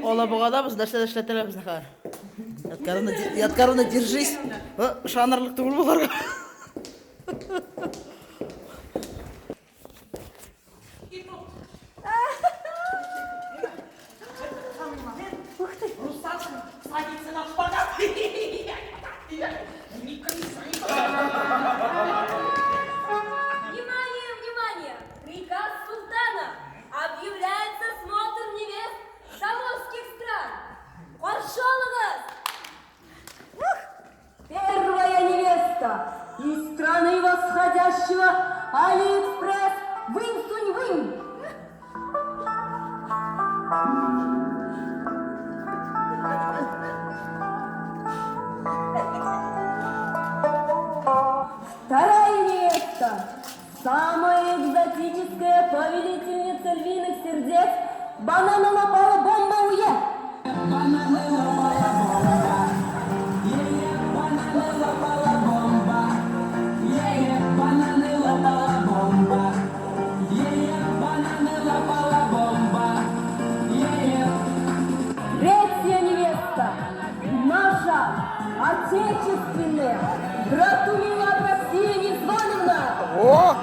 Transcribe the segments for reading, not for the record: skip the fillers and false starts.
Ола бұғадабыз, нәрсе эшләтеләбез нахар. Яткарына держись. Шанарлык түгел буларга. Садится на шпагат. Внимание, внимание! Приказ султана! Объявляется смотр невест Саморских стран! Пошеловас! Первая невеста из страны восходящего Алиэкспресс Вынь-Сунь-Вынь. Вторая невеста, самая экзотическая повелительница львиных сердец, банана-лопала бомба Уе. Третья невеста, наша отечественная, Ратумила Россия Незвановна. О!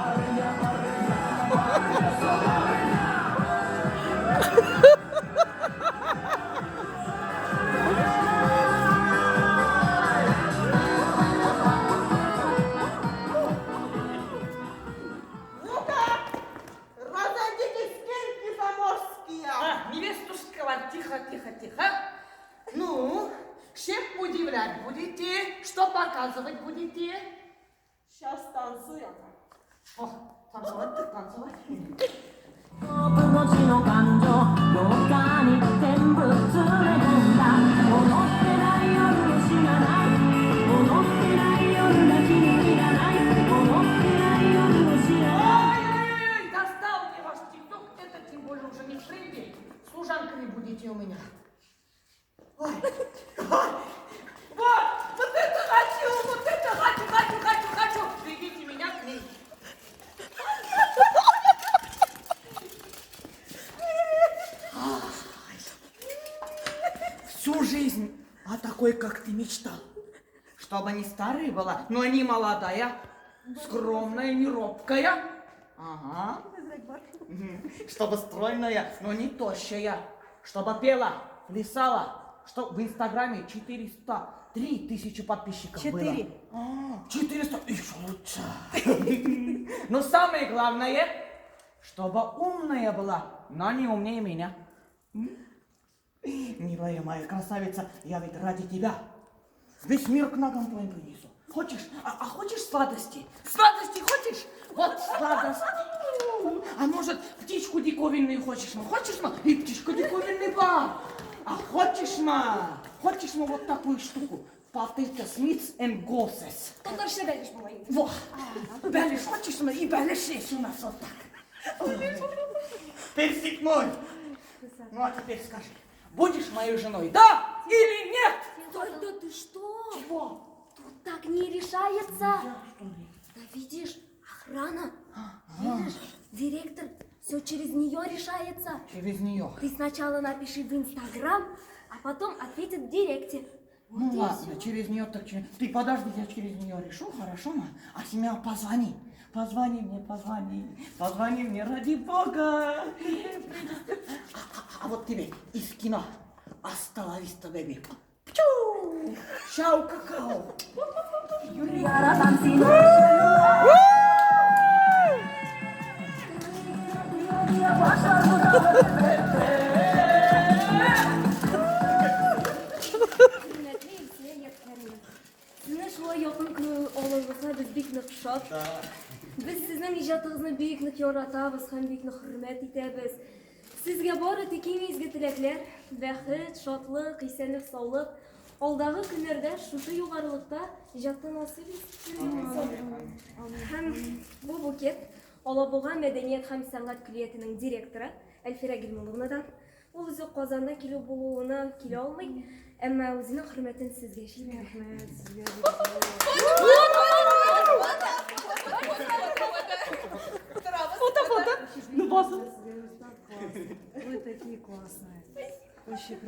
Ну-ка, разойдитесь, кельки заморские. Невестушка, тихо, тихо, тихо. Ну, всех удивлять будете? Что показывать будете? Сейчас танцуем. О, танцевать так танцевать. 僕の血の感情どっかに全部詰め込んだ踊ってない夜を知らない踊ってない夜だ君いらない踊ってない夜を知らない Ой-ой-ой, достал мне ваш тикток, это тем более уже не в тренде. Служанками будете у меня. Ой, ой, вот это хочу, вот это хочу. Ведите меня к ней. Всю жизнь о такой, как ты, мечтал. Чтобы не старая была, но не молодая, скромная, не робкая. Ага. Чтобы стройная, но не тощая. Чтобы пела, плясала. Что в Инстаграме 403 тысячи подписчиков было. 400, еще лучше. Но самое главное, чтобы умная была, но не умнее меня. Милая моя красавица, я ведь ради тебя весь мир к ногам твоим принесу. Хочешь? А хочешь сладости? Сладости хочешь? Вот сладости. А может, птичку диковинную хочешь? Хочешь, ма? И птичку диковинный бар. А хочешь, ма? Хочешь, ма, вот такую штуку? Potato Smiths and Gosses. Тутар ще бәліш болайын. Во! Бәліш, хочешь, ма? И бәліш есть у нас вот так. Персик мой. Ну, а теперь скажи, будешь моей женой, да или нет? Да ты что? Чего? Тут так не решается. Да видишь, охрана. Видишь, директор, все через нее решается. Через нее. Ты сначала напиши в Инстаграм, а потом ответит в Директе. Ну ладно, через нее так через... Ты подожди, я через нее решу, хорошо, ма? А семья позвони. Позвони мне, позвони. Позвони мне, ради бога. А вот тебе из кино. Hasta la vista, baby. Пчу! Чао, какао. Yaratan seni. Сізні шулай якын күн олыңызға біз бик нык шат. Біз сіздің ижатыңызны бик нык яратабыз һәм бик нык хөрмәт итәбез. Сезгә бары тик иң изге теләкләр, бәхет, шатлык, исәнлек, саулык. Алдагы көннәрдә шушы югарылыкта иҗатты насыйп итсен. Һәм бу букет Алабуга мәдәният һәм сәнгать күллиятенең директоры Әлфирә Гилмановнадан. Ул үзе Казанда килү булуына килә алмый, әмма үзенең хөрмәтен сезгә җиткерә. Фото. Ну, база. Вы такие классные. Очень